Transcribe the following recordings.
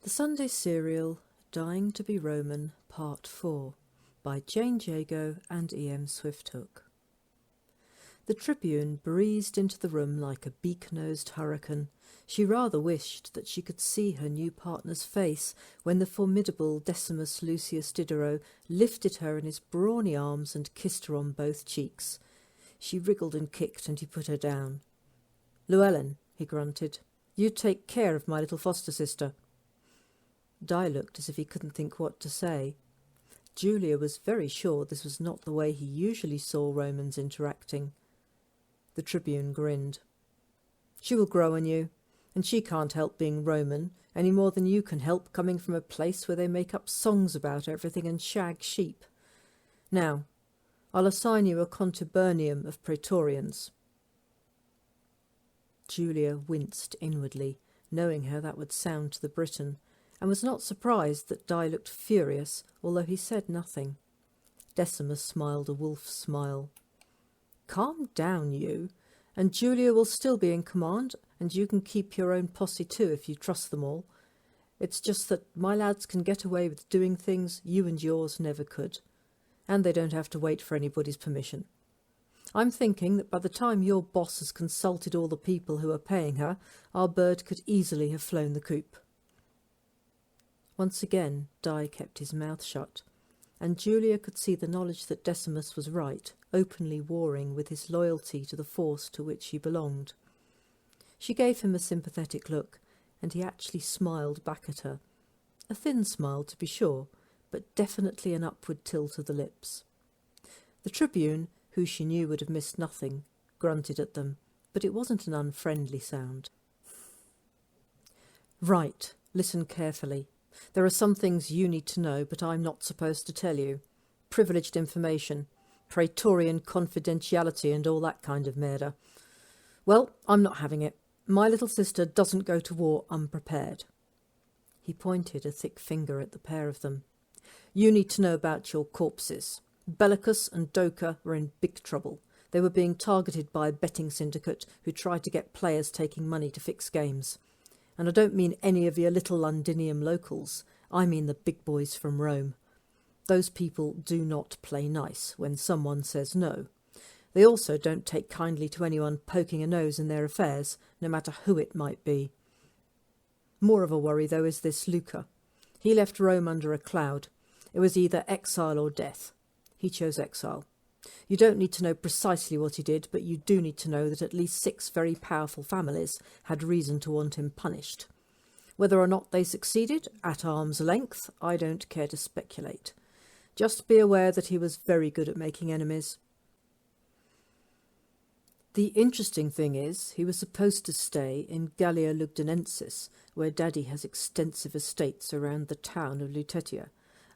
The Sunday Serial, Dying to be Roman, Part 4, by JJ&EMSH. The Tribune breezed into the room like a beak-nosed hurricane. She rather wished that she could see her new partner's face when the formidable Decimus Lucius Diderot lifted her in his brawny arms and kissed her on both cheeks. She wriggled and kicked, and he put her down. "Llewellyn," he grunted, "you take care of my little foster sister." Di looked as if he couldn't think what to say. Julia was very sure this was not the way he usually saw Romans interacting. The Tribune grinned. "She will grow on you, and she can't help being Roman any more than you can help coming from a place where they make up songs about everything and shag sheep. Now, I'll assign you a contubernium of praetorians." Julia winced inwardly, knowing how that would sound to the Briton, and was not surprised that Di looked furious, although he said nothing. Decimus smiled a wolf's smile. "Calm down, you, and Julia will still be in command, and you can keep your own posse too if you trust them all. It's just that my lads can get away with doing things you and yours never could, and they don't have to wait for anybody's permission. I'm thinking that by the time your boss has consulted all the people who are paying her, our bird could easily have flown the coop." Once again Di kept his mouth shut, and Julia could see the knowledge that Decimus was right, openly warring with his loyalty to the force to which he belonged. She gave him a sympathetic look, and he actually smiled back at her. A thin smile, to be sure, but definitely an upward tilt of the lips. The Tribune, who she knew would have missed nothing, grunted at them, but it wasn't an unfriendly sound. "Right, listen carefully. There are some things you need to know, but I'm not supposed to tell you. Privileged information, Praetorian confidentiality and all that kind of murder. Well, I'm not having it. My little sister doesn't go to war unprepared." He pointed a thick finger at the pair of them. "You need to know about your corpses. Bellicus and Doka were in big trouble. They were being targeted by a betting syndicate who tried to get players taking money to fix games. And I don't mean any of your little Londinium locals. I mean the big boys from Rome. Those people do not play nice when someone says no. They also don't take kindly to anyone poking a nose in their affairs, no matter who it might be. More of a worry, though, is this Luca. He left Rome under a cloud. It was either exile or death. He chose exile. You don't need to know precisely what he did, but you do need to know that at least 6 very powerful families had reason to want him punished. Whether or not they succeeded, at arm's length, I don't care to speculate. Just be aware that he was very good at making enemies. The interesting thing is, he was supposed to stay in Gallia Lugdunensis, where Daddy has extensive estates around the town of Lutetia,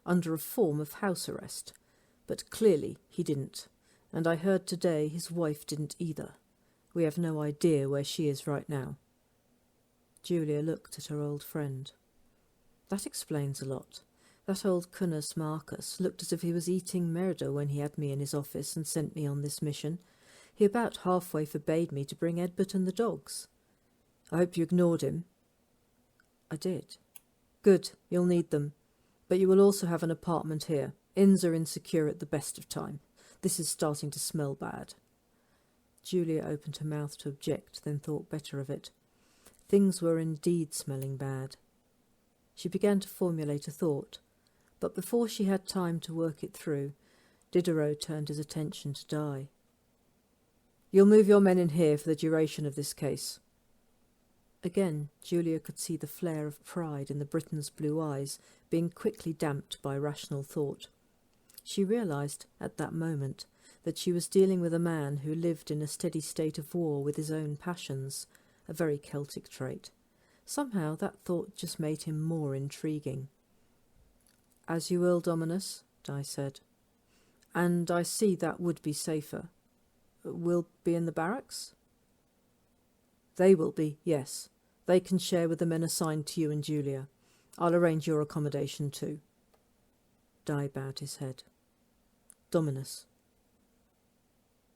under a form of house arrest. But clearly he didn't, and I heard today his wife didn't either. We have no idea where she is right now." Julia looked at her old friend. "That explains a lot. That old Cunus Marcus looked as if he was eating murder when he had me in his office and sent me on this mission. He about halfway forbade me to bring Edbert and the dogs." "I hope you ignored him." "I did." "Good, you'll need them. But you will also have an apartment here. Inns are insecure at the best of time. This is starting to smell bad." Julia opened her mouth to object, then thought better of it. Things were indeed smelling bad. She began to formulate a thought, but before she had time to work it through, Diderot turned his attention to Di. "You'll move your men in here for the duration of this case." Again, Julia could see the flare of pride in the Briton's blue eyes being quickly damped by rational thought. She realized, at that moment, that she was dealing with a man who lived in a steady state of war with his own passions, a very Celtic trait. Somehow that thought just made him more intriguing. "As you will, Dominus," Di said. "And I see that would be safer. We'll be in the barracks?" "They will be, yes. They can share with the men assigned to you and Julia. I'll arrange your accommodation too." Di bowed his head. "Dominus."